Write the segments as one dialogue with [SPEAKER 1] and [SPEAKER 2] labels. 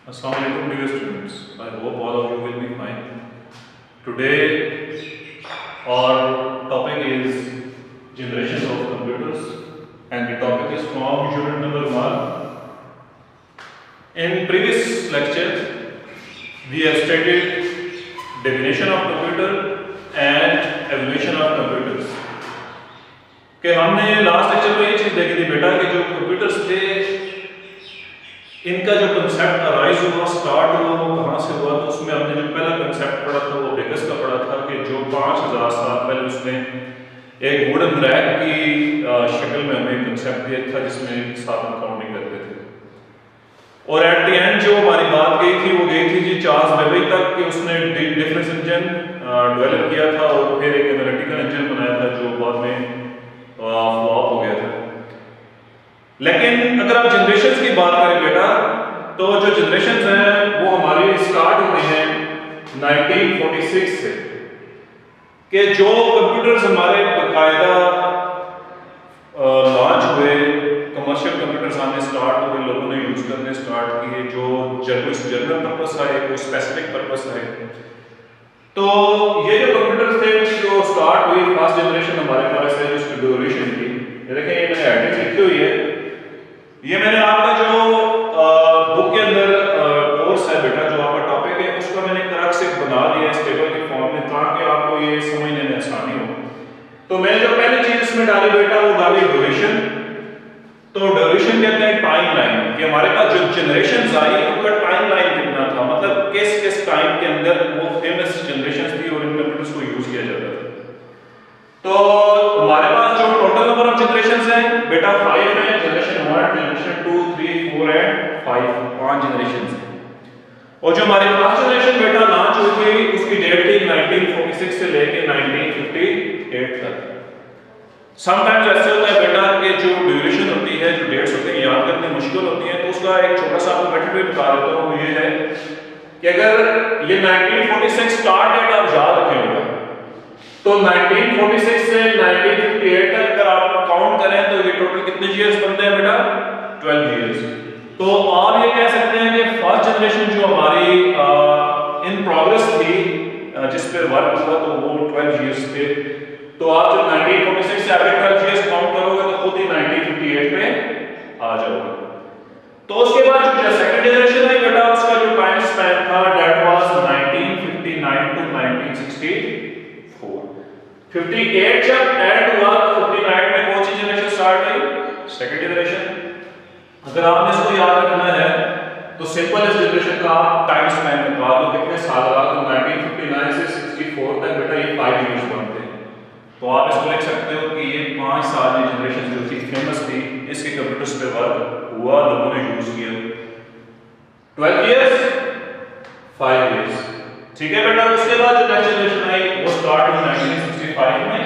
[SPEAKER 1] Assalamualaikum dear students. I hope all of you will be fine. Today our topic is generations of computers and the topic is from unit number 1. In previous lecture we have studied definition of computer and evolution of computers. कि हमने last lecture में ये चीज़ देखी थी बेटा कि जो computers थे इनका जो कंसेप्ट अराइज हुआ स्टार्ट हुआ वो कहाँ से हुआ, तो उसमें हमने जो पहला कंसेप्ट पढ़ा था वो बेकस का पढ़ा था कि जो 5000 साल पहले उसने एक वुडन रैक की शक्ल में हमें कंसेप्ट दिया था जिसमें साथ हम काउंटिंग करते थे। और एट द एंड जो हमारी बात गई थी वो गई थी जी चार्ल्स बेबेज तक कि उसने डिफरेंस इंजन डेवलप किया था और फिर एक एनालिटिकल इंजन बनाया था जो बाद में फ्लॉप हो गया था। लेकिन अगर आप जनरेशंस की बात करें बेटा तो जो जनरेशंस हैं वो हमारी स्टार्ट होती हैं 1946 से कि जो कंप्यूटर्स हमारे बाकायदा लॉन्च हुए, कमर्शियल कंप्यूटर्स आने स्टार्ट हुए, लोगों ने यूज करने स्टार्ट किए, जो जनरल पर्पस है कोई स्पेसिफिक पर्पस है। तो ये जो कंप्यूटर्स थे जो स्टार्ट हुई फर्स्ट जनरेशन हमारे पास है जिसकी ड्यूरेशन की, देखें ये मैंने हेडिंग लिखी हुई है, ये मैंने आपका जो बुक के अंदर कोर्स है बेटा जो आपका टॉपिक है उसका मैंने करक्सिक बना दिया इस टेबल के फॉर्म में ताकि आपको ये समझने में आसानी हो। तो मैंने जो पहली चीज इसमें डाली बेटा वो डाली ड्यूरेशन। तो ड्यूरेशन कहते हैं टाइम लाइन कि हमारे पास जो जनरेशंस आई उनका टाइम लाइन कितना था, मतलब किस किस टाइम के अंदर वो फेमस जनरेशंस थी और इन कंप्यूटर्स को यूज किया जाता था। तो हमारे पास जो टोटल नंबर ऑफ जनरेशंस हैं बेटा 5 है, जनरेशन 1, जनरेशन 2, 3, 4 एंड 5 जनरेशंस हैं। और जो हमारी फर्स्ट जनरेशन बेटा लॉन्च हुई थी उसकी डेट थी 1946 से लेके 1958 तक। समटाइम्स ऐसे होता है बेटा कि जो ड्यूरेशन होती है, जो डेट्स होती हैं याद करने मुश्किल होती है, तो उसका एक छोटा सा आपको मेथड भी बता देता हूँ। ये है कि अगर ये 1946 स्टार्ट डेट आप याद रखें बेटा, तो 1946 से 1958 तक अगर आप काउंट करें तो ये टोटल कितने ईयर्स बनते हैं बेटा? 12 ईयर्स। तो आप ये कह सकते हैं कि फर्स्ट जनरेशन जो हमारी इन प्रोग्रेस थी जिस पे वर्क हुआ तो वो 12 ईयर्स थे। तो आप जब 1946 से आगे 12 ईयर्स काउंट करोगे तो खुद ही 1958 पे आ जाओगे। तो उसके बाद जो सेकंड जनरेशन है बेटा उसका जो टाइम स्पैन था दैट वाज 1959 टू 1964। 58 जब एड हुआ तो 59 में कौन सी जनरेशन स्टार्ट हुई? Second generation. अगर आपने इसको याद रखना है तो सिंपल इस जनरेशन का आप टाइम स्पैन निकाल लो कितने साल रहा, तो 1959 से 64 तक बेटा ये 5 इयर्स बनते हैं। तो आप इसको लिख सकते हो कि ये 5 साल की जनरेशन जो थी फेमस थी, इसके कंप्यूटर्स पे वर्क हुआ, लोगों ने यूज किया। 12 इयर्स 5 इयर्स, ठीक है बेटा। उसके बाद जो नेक्स्ट जनरेशन आई वो स्टार्ट हुई 1965 में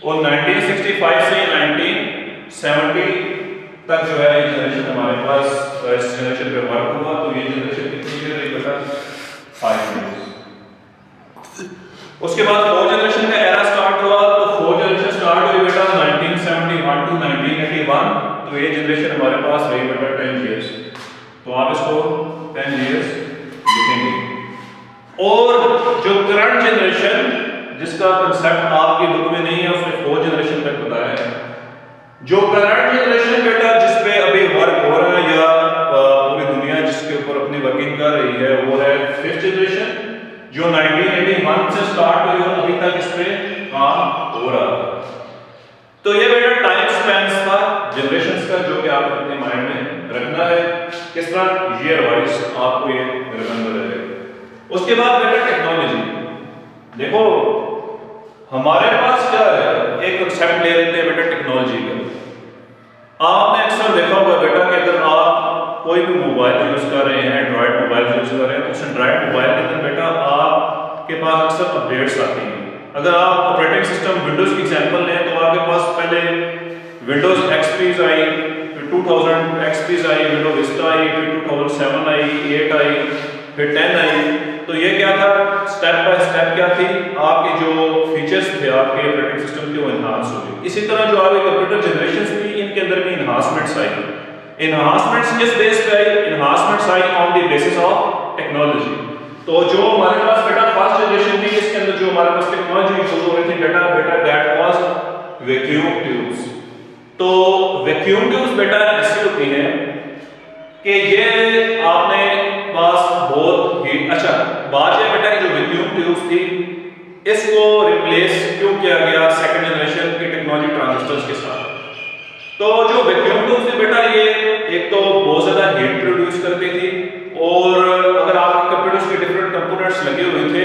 [SPEAKER 1] और 1965 से 1970 तक जो है ये जनरेशन हमारे पास इस जनरेशन पे वर्क हुआ। तो ये जनरेशन कितनी ईयर रही बेटा? 5 इयर्स। उसके बाद 4 जनरेशन का एरा स्टार्ट हुआ, तो 4 जनरेशन स्टार्ट हुई बेटा 1971 टू 1981। तो ये जनरेशन हमारे पास रही बेटा 10 इयर्स। तो आप इसको 10 इयर्स लिखेंगे। और जो करंट जनरेशन जिसका कंसेप्ट आपकी बुक में नहीं है उसने 4 जनरेशन तक बताया है। जो करंट जनरेशन बेटा जिस पे अभी वर्क हो रहा है या पूरी दुनिया जिसके ऊपर अपनी वर्किंग कर रही है वो है 5th जनरेशन जो 1981 से स्टार्ट हुई और अभी तक इस पे काम हो रहा है। तो ये बेटा टाइम स्पैन्स था जनरेशंस का जो कि आपको अपने माइंड में रखना है, किस तरह ईयर वाइज आपको ये रिमेंबर रहेगा। उसके बाद बेटा टेक्नोलॉजी। देखो हमारे पास क्या है, एक कंसेप्ट ले लेते हैं बेटा टेक्नोलॉजी का। आपने अक्सर देखा होगा बेटा कि अगर आप कोई भी मोबाइल यूज कर रहे हैं, एंड्रॉइड मोबाइल यूज कर रहे हैं, तो उस एंड्रॉइड मोबाइल के अंदर बेटा आपके पास अक्सर अपडेट्स आती हैं। अगर आप ऑपरेटिंग सिस्टम विंडोज की एग्जांपल लें तो आपके पास पहले विंडोज एक्सपी आई, फिर 2000 एक्सपी आई, विंडोज विस्टा आई, फिर 2007 आई, 8 आई, फिर 10 आई। तो ये क्या था, स्टेप बाय स्टेप क्या थी, आपके जो फीचर्स थे आपके ऑपरेटिंग सिस्टम के वो एनहांस हो गए। इसी तरह जो आपके कंप्यूटर जनरेशंस थी इनके अंदर भी एनहांसमेंट्स आई। इन्हांसमेंट्स किस बेस पे आई? इन्हांसमेंट्स आई on the basis of technology. तो जो हमारे पास बेटा फर्स्ट जनरेशन थी, इसके अंदर जो हमारे पास टेक्नोलॉजी यूज हो रही थी बेटा दैट वाज वैक्यूम ट्यूब्स। तो वैक्यूम ट्यूब्स बेटा ऐसी होती हैं कि ये आपने पास बहुत ही अच्छा बात है बेटा, जो वैक्यूम ट्यूब्स थी इसको रिप्लेस क्यों किया गया सेकंड जनरेशन की टेक्नोलॉजी ट्रांजिस्टर्स के साथ? तो जो वैक्यूम ट्यूब्स थी बेटा ये एक तो बहुत ज्यादा हीट प्रोड्यूस करती थी, और अगर आपके कंप्यूटर्स के डिफरेंट कंपोनेंट्स लगे हुए थे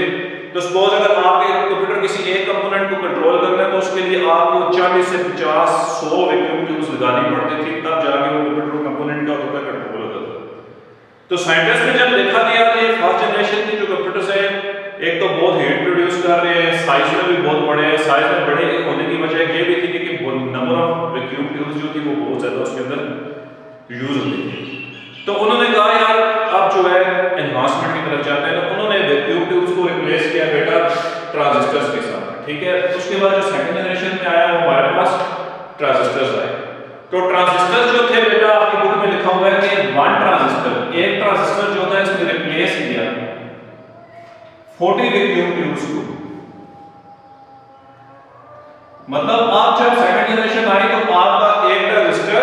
[SPEAKER 1] तो सपोज अगर आपके कंप्यूटर किसी एक कंपोनेंट को कंट्रोल करना है तो उसके लिए आपको 40 से 50-100 वैक्यूम ट्यूब्स लगानी पड़ती थी, तब जाके वो कंप्यूटर कंपोनेंट का होता कंट्रोल होता था। तो साइंटिस्ट ने जब देखा कि यार ये फर्स्ट जनरेशन के जो कंप्यूटर्स हैं एक तो बहुत हीट प्रोड्यूस कर रहे हैं, साइज में भी बहुत बड़े हैं, साइज में बड़े होने की वजह ये भी थी कि नंबर ऑफ वैक्यूम ट्यूब्स जो थी वो बहुत ज्यादा उसके अंदर यूज होती थी। तो उन्होंने कहा यार अब जो है एनहांसमेंट की तरफ जाते हैं, तो उन्होंने वैक्यूम ट्यूब्स को रिप्लेस किया बेटा ट्रांजिस्टर्स के साथ, ठीक है। उसके बाद जो सेकंड जनरेशन में आया वो हमारे पास ट्रांजिस्टर्स आए। तो ट्रांजिस्टर्स जो थे बेटा आपकी बुक में लिखा हुआ है कि वन ट्रांजिस्टर, एक ट्रांजिस्टर जो था इसने रिप्लेस किया 40 वैक्यूम ट्यूब्स को। मतलब आप जब सेकंड जनरेशन आई तो आपका एक ट्रांजिस्टर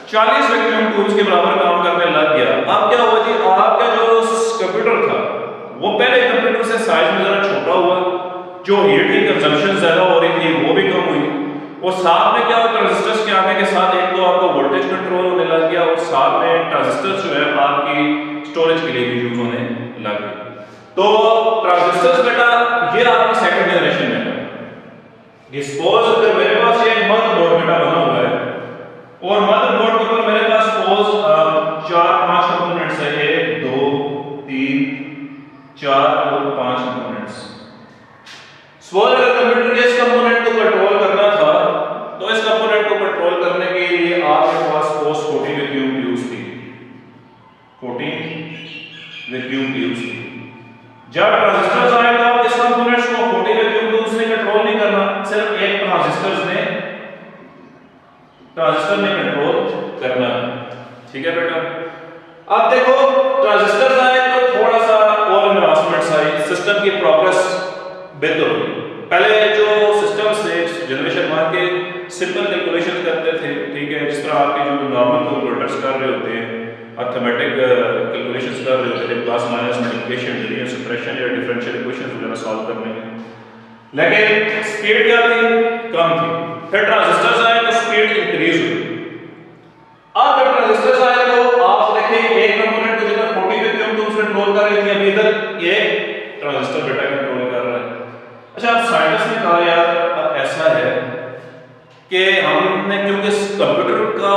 [SPEAKER 1] 40 वैक्यूम ट्यूब्स के बराबर काम करने लग गया। अब क्या हुआ जी, आपका जो कंप्यूटर था वो पहले कंप्यूटर से साइज में जरा छोटा हुआ, जो हीट की कंजम्पशन ज्यादा हो रही थी वो भी कम हुई, और साथ में क्या हुआ ट्रांजिस्टर्स के आने के साथ एक तो आपका वोल्टेज कंट्रोल होने लग गया, और साथ में ट्रांजिस्टर्स जो है आपकी स्टोरेज के लिए भी यूज होने लग गए। तो ट्रांजिस्टर्स बेटा ये आपकी सेकंड जनरेशन में है। सपोज अगर मेरे पास ये मदरबोर्ड बेटा बना हुआ है और मदरबोर्ड के ऊपर मेरे पास सपोज 4-5 कंपोनेंट्स है, 1 2 3 4 और 5 कंपोनेंट्स। सपोज अगर कंप्यूटर के इस कंपोनेंट को कंट्रोल करना था तो इस कंपोनेंट को कंट्रोल करने के लिए आपके पास सपोज 40 वैक्यूम ट्यूब्स थी, 40 वैक्यूम ट्यूब्स थी। जब ट्रांजिस्टर्स आए तो इस कंपोनेंट्स को 40 वैक्यूम ट्यूब्स ने कंट्रोल नहीं करना, सिर्फ एक ट्रांजिस्टर ने कंट्रोल करना है, ठीक है बेटा। अब देखो ट्रांजिस्टर्स आए तो थोड़ा सा और एनहांसमेंट्स आई, सिस्टम की प्रोग्रेस बेहतर हुई। पहले जो सिस्टम से जनरेशन 1 के सिंपल कैलकुलेशन करते थे, ठीक है, जिस तरह आपके जो नॉर्मल कैलकुलेटर्स कर रहे होते हैं, अर्थमेटिक कैलकुलेशंस कर रहे होते थे, plus minus multiplication division subtraction या डिफरेंशियल इक्वेशंस वगैरह सॉल्व करने में, लेकिन स्पीड क्या थी? कम थी। फिर ट्रांजिस्टर्स आए तो स्पीड इंक्रीज हुई। अब जब ट्रांजिस्टर्स आए तो आप देखिए एक कंपोनेंट को जितना 40 वैक्यूम ट्यूब्स कंट्रोल कर रही थी, अभी इधर एक ट्रांजिस्टर बेटा कंट्रोल कर रहा है। अच्छा, अब साइंटिस्ट ने कहा यार अब ऐसा है कि हमने, क्योंकि कंप्यूटर का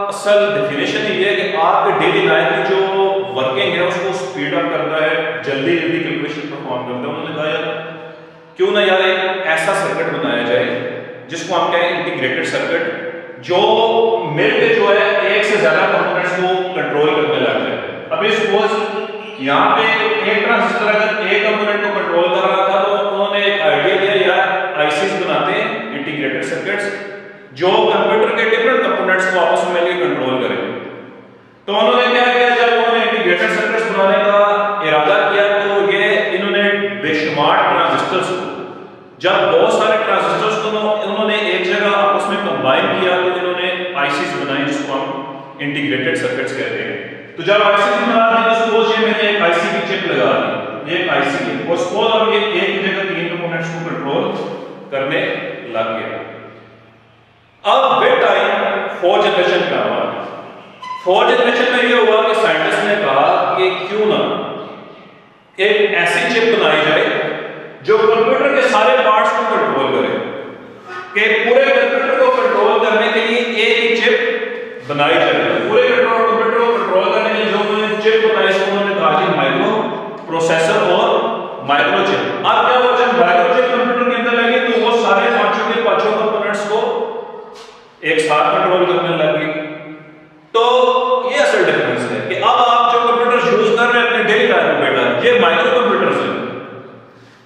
[SPEAKER 1] असल डेफिनेशन ही है कि आपके डेली लाइफ की जो वर्किंग है उसको स्पीड अप करता है, जल्दी जल्दी कैलकुलेशन परफॉर्म करता है। उन्होंने कहा यार क्यों ना यार एक ऐसा सर्किट बनाया जाए जिसको हम कहें इंटीग्रेटेड सर्किट, जो मिलकर जो है एक से ज्यादा कंपोनेंट्स को कंट्रोल करने लग जाए। अभी सपोज यहाँ पे एक ट्रांजिस्टर अगर एक कंपोनेंट को कंट्रोल कर रहा था तो उन्होंने एक आइडिया दिया यार आईसीज बनाते हैं इंटीग्रेटेड सर्किट्स जो कंप्यूटर के डिफरेंट कंपोनेंट्स को आपस में मिलकर कंट्रोल करें। तो उन्होंने क्या किया, जब उन्होंने इंटीग्रेटेड सर्किट्स बनाने का इरादा किया तो ये इन्होंने बेशुमार ट्रांजिस्टर्स को, जब बहुत सारे ट्रांजिस्टर्स को उन्होंने एक जगह आपस में कंबाइन किया तो इन्होंने आईसीज बनाई जिसको हम इंटीग्रेटेड सर्किट्स कहते हैं। तो जब आईसीज बना दी तो सपोज ये मैंने एक आईसी की चिप लगा दी, ये एक आईसी है, और सपोज अब ये एक ही जगह 3 कंपोनेंट्स को कंट्रोल करने लग गया। अब विद टाइम 4th जनरेशन का हुआ। 4th जनरेशन में ये हुआ कि साइंटिस्ट ने कहा कि क्यों ना एक ऐसी चिप बनाई जाए जो कंप्यूटर के सारे पार्ट्स को कंट्रोल करे, कि पूरे कंप्यूटर को कंट्रोल करने के लिए एक ही चिप बनाई जाए। पूरे कंप्यूटर को कंट्रोल करने के लिए जो उन्होंने चिप बनाई इसको उन्होंने कहा कि माइक्रो प्रोसेसर और माइक्रो चिप। अब क्या हुआ, जब माइक्रो चिप कंप्यूटर के अंदर लगी तो वो सारे पांचों के पांचों कंपोनेंट्स को एक साथ कंट्रोल करने लगी। तो ये असल डिफरेंस है कि अब आप जो कंप्यूटर यूज कर रहे हैं अपने डेली लाइफ में बेटा, ये माइक्रो कंप्यूटर्स हैं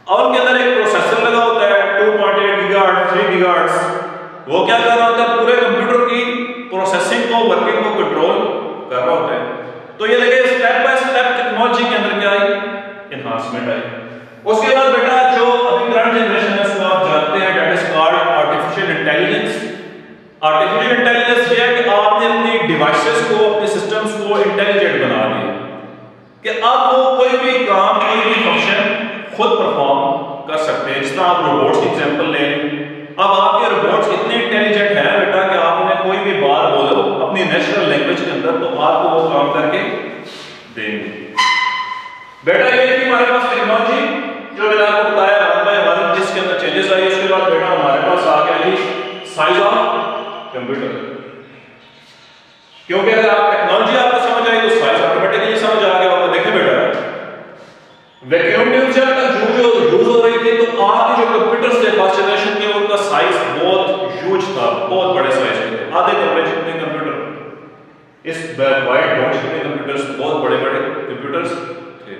[SPEAKER 1] और उनके अंदर एक प्रोसेसर लगा होता है 2.8 गीगाहर्ट्ज 3 गीगाहर्ट्ज। वो क्या कर रहा होता है, पूरे कंप्यूटर की प्रोसेसिंग को, वर्किंग को कंट्रोल कि अब वो कोई भी काम, कोई भी फंक्शन खुद परफॉर्म कर सकते हैं। जिस तरह आप रोबोट्स की एग्जांपल लें, अब आपके रोबोट्स इतने इंटेलिजेंट हैं बेटा कि आप उन्हें कोई भी बात बोलो अपनी नेचुरल लैंग्वेज के अंदर, तो आपको वो काम करके देंगे। बेटा ये थी हमारे पास टेक्नोलॉजी, जो मैंने आपको बताया 1 by 1 जिसके अंदर चेंजेस आई। उसके बाद बेटा हमारे पास आ गया जी साइज ऑफ कंप्यूटर। क्योंकि अगर आप टेक्नोलॉजी आपको समझ आई तो साइज ऑटोमेटिकली समझ आ गया होगा। देखिए बेटा, वैक्यूम ट्यूब जब तक यूज हो रही थी तो आपके जो कंप्यूटर्स थे फर्स्ट जनरेशन के, उनका साइज बहुत ह्यूज था, बहुत बड़े साइज के थे, आधे कमरे जितने कंप्यूटर। इस वाइट बॉक्स जितने कंप्यूटर्स, बहुत बड़े बड़े कंप्यूटर्स थे।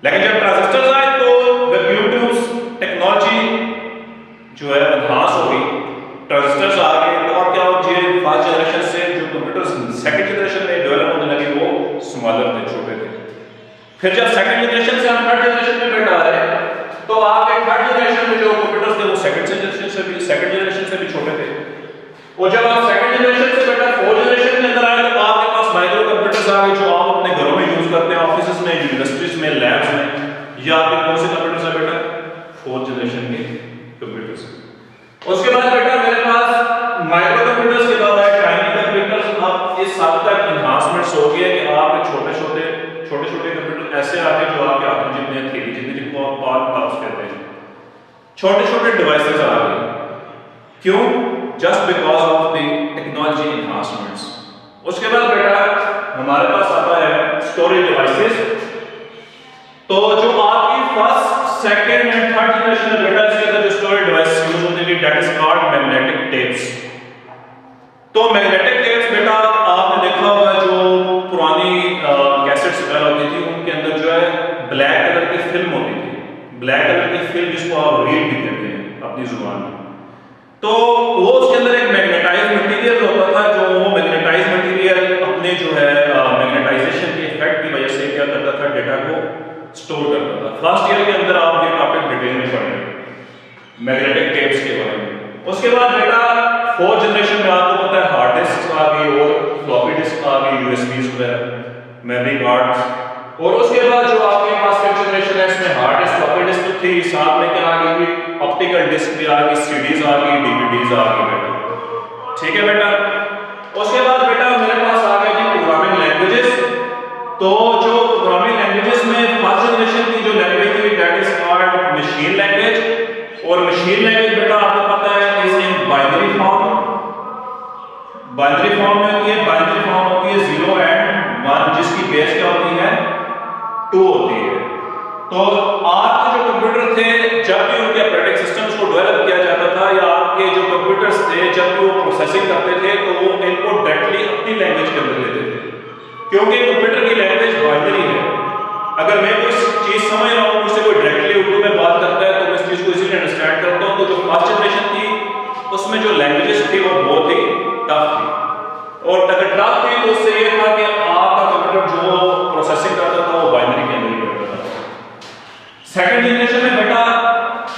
[SPEAKER 1] लेकिन जब ट्रांजिस्टर्स आए तो वैक्यूम ट्यूब्स टेक्नोलॉजी जो है एनहांस हो गई, ट्रांजिस्टर्स आ गए, और क्या हो गया, फर्स्ट जनरेशन से जो कंप्यूटर्स सेकंड जनरेशन में डेवलप होने लगे वो स्मॉलर थे, छोटे थे। फिर जब सेकंड जनरेशन से हम थर्ड जनरेशन में बेटा आए, तो आपके थर्ड जनरेशन में जो कंप्यूटर्स थे वो सेकंड जनरेशन से भी छोटे थे। और जब आप सेकंड जनरेशन से बेटा फोर्थ जनरेशन के अंदर आए तो आपके पास माइक्रो कंप्यूटर्स आ गए, जो आप अपने घरों में यूज करते हैं, ऑफिसेज में, यूनिवर्सिटीज में, लैब्स में। या आपके कौन से कंप्यूटर्स है बेटा? फोर्थ जनरेशन के कंप्यूटर्स। उसके बाद बेटा मेरे पास माइक्रो कंप्यूटर्स के बाद आए टाइनी कंप्यूटर्स। अब इस हद तक एनहांसमेंट्स हो गए कि आप छोटे-छोटे कंप्यूटर ऐसे आ गए जो आपके हाथ में जितने हथेली जितने, जिनको आप पाल टॉप्स कहते हैं, छोटे-छोटे डिवाइसेस आ गए। क्यों? Just because of the technology enhancements. उसके बाद बेटा हमारे पास आता है स्टोरेज डिवाइसेस। तो जो आपकी first, second and third generation में बेटा इसके अंदर जो स्टोरेज डिवाइस यूज होते हैं that is called magnetic tapes. तो मैग्नेटिक टेप्स बेटा आपने देखा होगा, जो पुरानी कैसेट्स वगैरह होती थी उनके अंदर जो है ब्लैक कलर की फिल्म होती थी, ब्लैक कलर की फिल्म जिसको आप रील भी कहते हैं अपनी जुबान में। तो वो उसके अंदर एक मैग्नेटाइज्ड मटेरियल होता था, जो वो मैग्नेटाइज्ड मटेरियल अपने जो है मैग्नेटाइजेशन के इफेक्ट की वजह से क्या करता था, डेटा को स्टोर करता था। फर्स्ट ईयर के अंदर आप ये टॉपिक डिटेल में पढ़ेंगे मैग्नेटिक टेप्स के बारे में। उसके बाद बेटा फोर्थ जनरेशन में आपको पता है हार्ड डिस्क आ गई और फ्लॉपी डिस्क आ गई, यूएसबीज वगैरह, मेमोरी कार्ड्स। और उसके बाद जो आपके पास फिफ्थ जनरेशन है इसमें हार्ड डिस्क, फ्लॉपी डिस्क थी, साथ में क्या आ गई, ऑप्टिकल डिस्क भी आ गई, सीडीज आ गई, डीवीडीज आ गई बेटा। ठीक है बेटा। उसके बाद बेटा मेरे पास आ गया जी प्रोग्रामिंग लैंग्वेजेस। तो जो प्रोग्रामिंग लैंग्वेजेस में फर्स्ट जनरेशन की जो लैंग्वेज थी that is called machine language. और मशीन लैंग्वेज बेटा आपको पता है is in binary form. Binary form में होती है, बाइनरी फॉर्म होती है 0 and 1, जिसकी बेस क्या होती है 2 होती है। तो आपके जो कंप्यूटर थे जब भी उनके ऑपरेटिंग सिस्टम्स को डेवलप किया जाता था, या आपके जो कंप्यूटर्स थे जब भी वो प्रोसेसिंग करते थे तो वो इनपुट डायरेक्टली अपनी लैंग्वेज के अंदर लेते थे, क्योंकि कंप्यूटर की लैंग्वेज बाइनरी है। अगर मैं कोई चीज समझ रहा हूं, मुझसे कोई डायरेक्टली उर्दू में बात करता है तो मैं इस चीज को इजीली अंडरस्टैंड करता हूं। तो जो फर्स्ट जनरेशन थी उसमें जो लैंग्वेजेस थी वो बहुत ही टफ थी, और अगर टफ थी तो उससे ये था कि आपका कंप्यूटर जो प्रोसेसिंग करता था वो बाइनरी के अंदर ही करता था। सेकंड जनरेशन में बेटा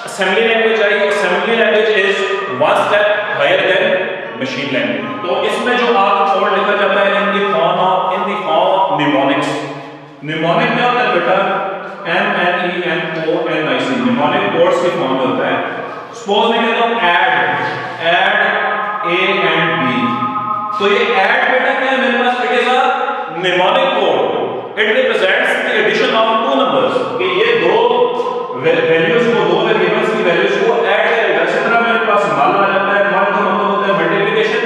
[SPEAKER 1] असेंबली लैंग्वेज आई। Assembly language is 1 step higher than machine language. तो इसमें जो आपका कोड लिखा जाता है in the form of mnemonics. Mnemonic क्या होता है बेटा? NNEMONIC, निमोनिक कोड्स की फॉर्म में होता है। सपोज मैं कहता हूं ऐड A and B, तो ये ऐड बेटा क्या है मेरे पास? It is a mnemonic code. It represents the addition of 2 numbers, कि ये दो वैल्यूज को, दो वेरिएबल्स की वैल्यूज को ऐड करेगा। इसी तरह मेरे पास मल आ जाता है, मल का मतलब होता है मल्टीप्लिकेशन।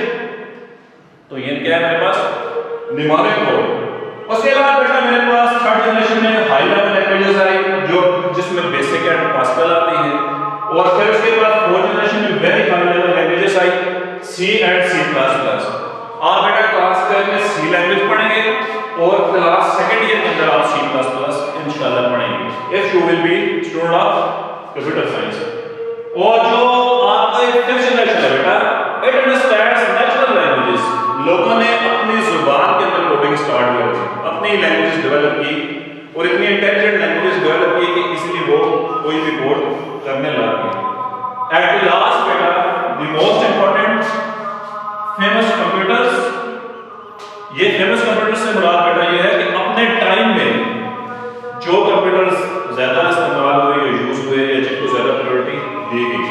[SPEAKER 1] तो ये क्या है मेरे पास? Mnemonic code. उसके बाद बेटा मेरे पास थर्ड जनरेशन में हाई लेवल लैंग्वेजेस आई, जो जिसमें बेसिक एंड पास्कल आती है। और फिर उसके बाद फोर्थ जनरेशन में very high level languages I, C and C++। आप बेटा क्लास 10 में C लैंग्वेज पढ़ेंगे और क्लास सेकंड ईयर के अंदर आप C++ इंशाल्लाह पढ़ेंगे if you will be student of computer science. और जो आपका फिफ्थ जनरेशन है बेटा, इट अंडरस्टैंड्स नेचुरल लैंग्वेजेस। लोगों ने अपनी जुबान के अंदर कोडिंग स्टार्ट कर दी, अपनी लैंग्वेज डेवलप की, और इतनी इंटेलिजेंट लैंग्वेज डेवलप की कि इसलिए वो कोई भी कोड करने लग गए। एट लास्ट बेटा the most important famous computers. ये फेमस कंप्यूटर्स से मुराद बेटा ये है कि अपने टाइम में जो कंप्यूटर्स ज़्यादा इस्तेमाल हुए या यूज़ हुए या जिनको ज़्यादा प्रायोरिटी दी गई,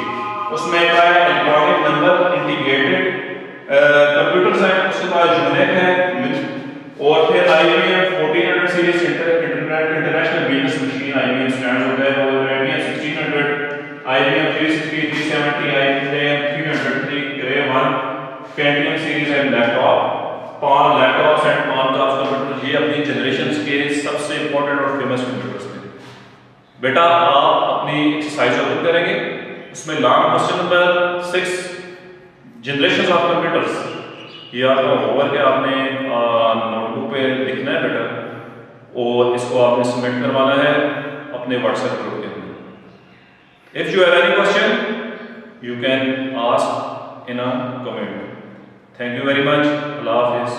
[SPEAKER 1] उसमें क्या है, इलेक्ट्रॉनिक नंबर इंटीग्रेटेड कंप्यूटर्स हैं, उसके बाद यूनिक है, और फिर IBM 1400 series international business machine IBM stand होता है, और IBM 1600, IBM 360, 370, IBM 303 grey 1 Pentium series and laptop, पान लैपटॉप्स एंड पान का कंप्यूटर, ये अपनी जनरेशंस के सबसे इंपॉर्टेंट और फेमस कंप्यूटर्स थे। बेटा आप अपनी एक्सरसाइज ओपन करेंगे, उसमें long question number 6 generation of computers, ये आपका होमवर्क है, आपने नोटबुक पे लिखना है बेटा, और इसको आपने सबमिट करवाना है अपने व्हाट्सएप ग्रुप के अंदर। If you have any question you can ask in a comment. Thank you very much. अल्लाह हाफिज़।